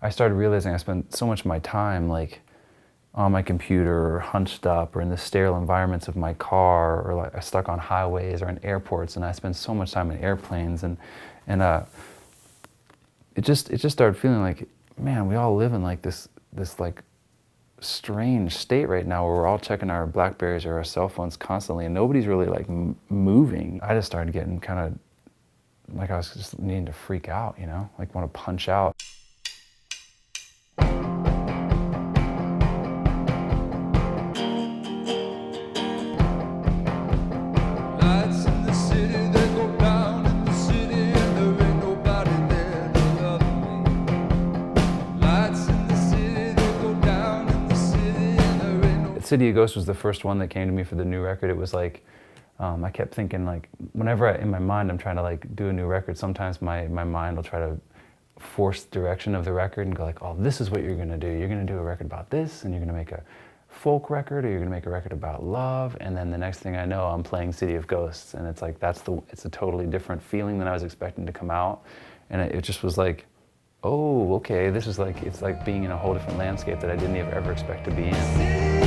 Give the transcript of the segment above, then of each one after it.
I started realizing I spent so much of my time like on my computer or hunched up or in the sterile environments of my car or like stuck on highways or in airports, and I spent so much time in airplanes, and it just started feeling like, man, we all live in like this like strange state right now where we're all checking our Blackberries or our cell phones constantly, and nobody's really like moving. I just started getting kind of like I was just needing to freak out, you know, like want to punch out. City of Ghosts was the first one that came to me for the new record. It was like, I kept thinking like, whenever in my mind I'm trying to like do a new record, sometimes my mind will try to force the direction of the record and go like, oh, this is what you're gonna do. You're gonna do a record about this, and you're gonna make a folk record, or you're gonna make a record about love, and then the next thing I know, I'm playing City of Ghosts, and it's like, it's a totally different feeling than I was expecting to come out, and it just was like, oh, okay, this is like, it's like being in a whole different landscape that I didn't ever expect to be in.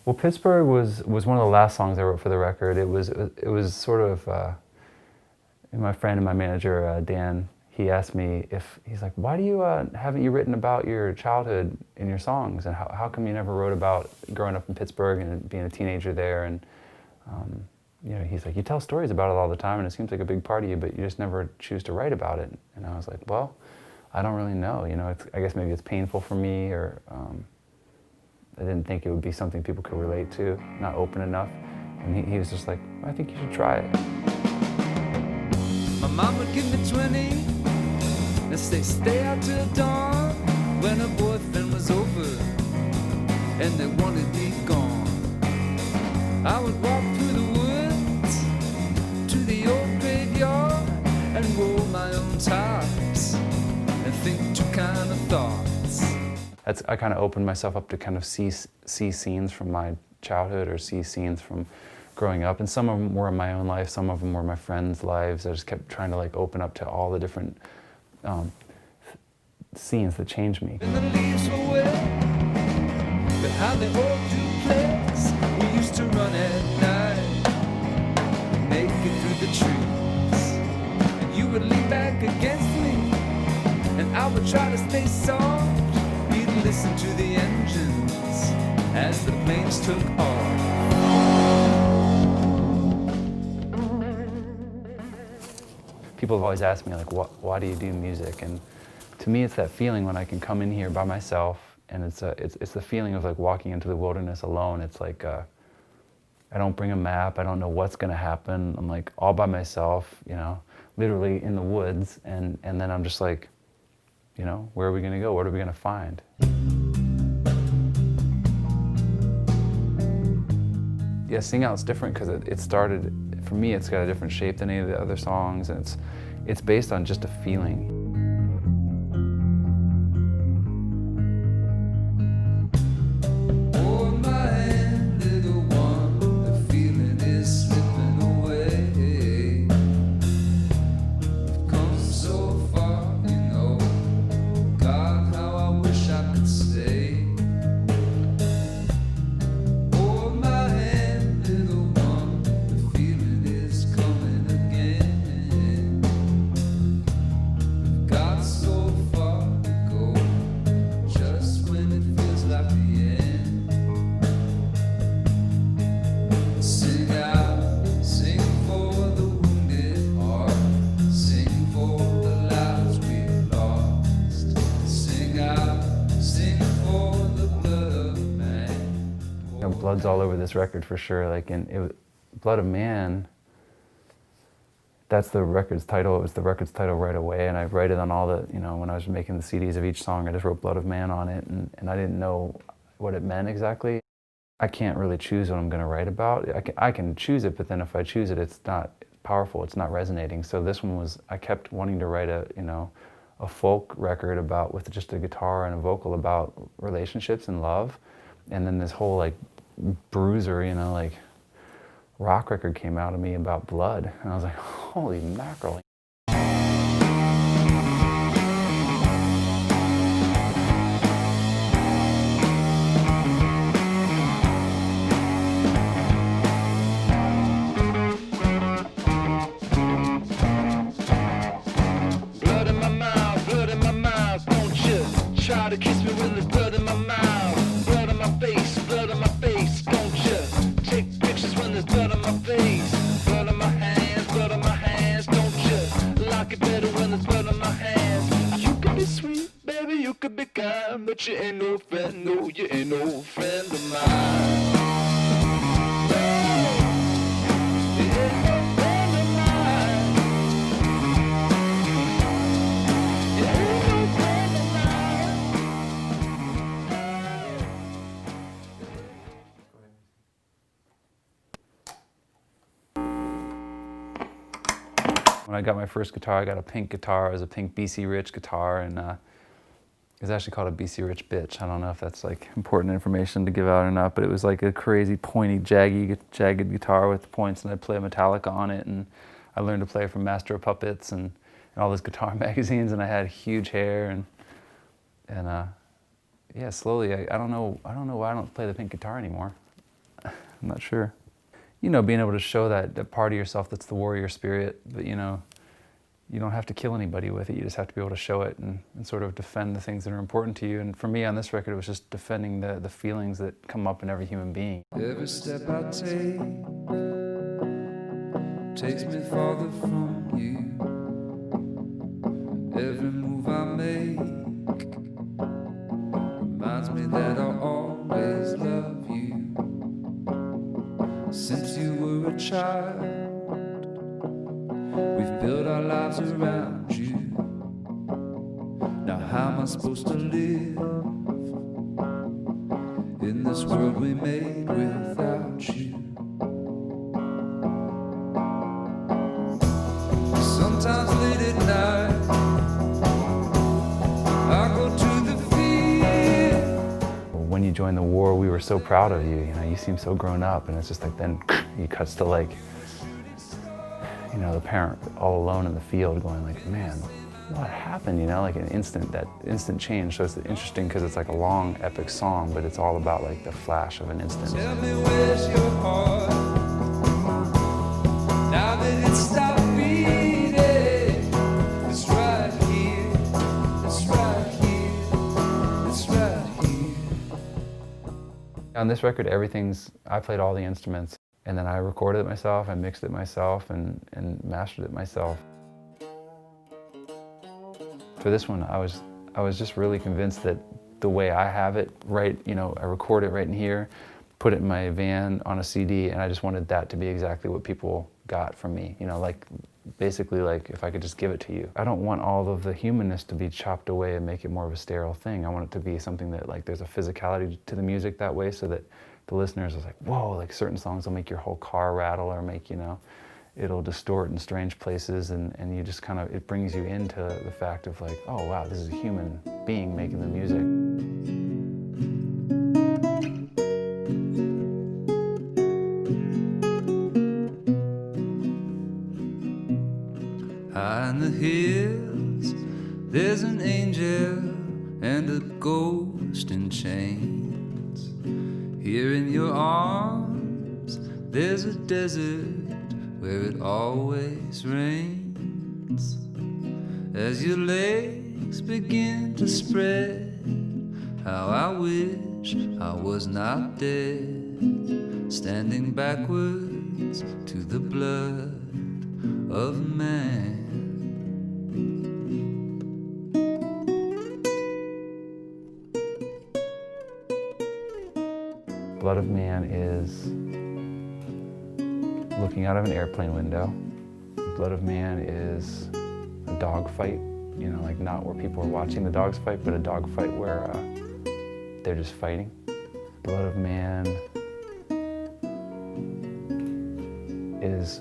Well, Pittsburgh was one of the last songs I wrote for the record. It was sort of, my friend and my manager, Dan, he asked me if, he's like, why do you, haven't you written about your childhood in your songs? And how come you never wrote about growing up in Pittsburgh and being a teenager there? And, you know, he's like, you tell stories about it all the time and it seems like a big part of you, but you just never choose to write about it. And I was like, well, I don't really know. You know, I guess maybe it's painful for me, or I didn't think it would be something people could relate to, not open enough. And he was just like, I think you should try it. My mom would give me 20 and say, stay out till dawn, when her boyfriend was over and they wanted me gone. I would walk through the woods to the old graveyard and roll my own tops and think two kind of thoughts. I kind of opened myself up to kind of see scenes from my childhood or see scenes from growing up, and some of them were in my own life, some of them were my friends' lives. I just kept trying to like open up to all the different scenes that changed me. And the leaves were wet, but how they all do place. We used to run at night, naked through the trees, and you would lean back against me, and I would try to stay soft. We'd listen to the engines as the planes took off. People have always asked me, like, why do you do music? And to me, it's that feeling when I can come in here by myself, and it's the feeling of like walking into the wilderness alone. It's like, I don't bring a map, I don't know what's gonna happen. I'm like all by myself, you know, literally in the woods, and then I'm just like, you know, where are we gonna go? What are we gonna find? Yeah, Sing Out's different because it started, for me, it's got a different shape than any of the other songs, and it's based on just a feeling. Blood's all over this record for sure. Like, Blood of Man, that's the record's title. It was the record's title right away, and I write it on all the, you know, when I was making the CDs of each song, I just wrote Blood of Man on it, and I didn't know what it meant exactly. I can't really choose what I'm going to write about. I can choose it, but then if I choose it, it's not powerful, it's not resonating. So this one was, I kept wanting to write a, you know, a folk record about, with just a guitar and a vocal about relationships and love. And then this whole like bruiser, you know, like rock record came out of me about blood. And I was like, holy mackerel. Try to kiss me with the blood in my mouth, blood on my face, blood on my face. Don't you take pictures when there's blood on my face, blood on my hands, blood on my hands. Don't you like it better when there's blood on my hands? You could be sweet, baby, you could be kind, but you ain't no friend, no, you ain't no friend of mine. When I got my first guitar, I got a pink guitar. It was a pink BC Rich guitar, and it was actually called a BC Rich bitch. I don't know if that's like important information to give out or not, but it was like a crazy pointy, jagged guitar with points, and I'd play Metallica on it, and I learned to play from Master of Puppets and all those guitar magazines, and I had huge hair, and yeah, slowly, I don't know why I don't play the pink guitar anymore. I'm not sure. You know, being able to show that part of yourself that's the warrior spirit, but you know, you don't have to kill anybody with it. You just have to be able to show it and sort of defend the things that are important to you. And for me on this record, it was just defending the feelings that come up in every human being. Every step I take takes me farther from you. Every move I make reminds me that I'll always love you. Since you were a child, we've built our lives around you. Now how am I supposed to live in this world we made without you? Sometimes late at night I go to the field. When you joined the war, we were so proud of you. You know, you seem so grown up, and it's just like then he cuts to like, you know, the parent all alone in the field going like, man, what happened? You know, like that instant change. So it's interesting because it's like a long epic song, but it's all about like the flash of an instant. Tell me where's your heart now that it's stopped beating? It's right here, it's right here, it's right here. On this record, I played all the instruments, and then I recorded it myself, I mixed it myself, and mastered it myself. For this one, I was just really convinced that the way I have it, right, you know, I record it right in here, put it in my van on a CD, and I just wanted that to be exactly what people got from me. You know, like, basically like if I could just give it to you. I don't want all of the humanness to be chopped away and make it more of a sterile thing. I want it to be something that like there's a physicality to the music that way, so that the listeners is like, whoa, like certain songs will make your whole car rattle, or make, you know, it'll distort in strange places, and you just kind of, it brings you into the fact of like, oh wow, this is a human being making the music. High in the hills, there's an angel and a ghost in chains. Here in your arms, there's a desert where it always rains. As your legs begin to spread, how I wish I was not dead, standing backwards to the blood of man. Blood of Man is looking out of an airplane window. Blood of Man is a dog fight, you know, like not where people are watching the dogs fight, but a dog fight where they're just fighting. Blood of Man is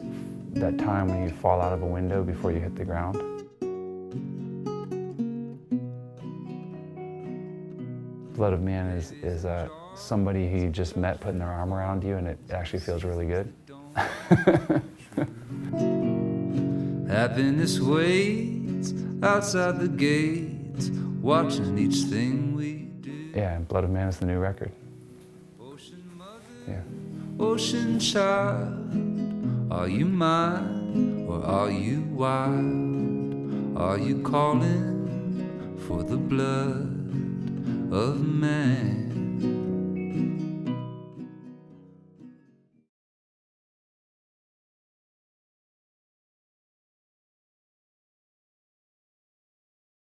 that time when you fall out of a window before you hit the ground. Blood of Man is somebody who you just met putting their arm around you, and it actually feels really good. Happiness waits outside the gates, watching each thing we do. Yeah, and Blood of Man is the new record. Ocean mother, Yeah. ocean child, are you mine or are you wild? Are you calling for the blood of man?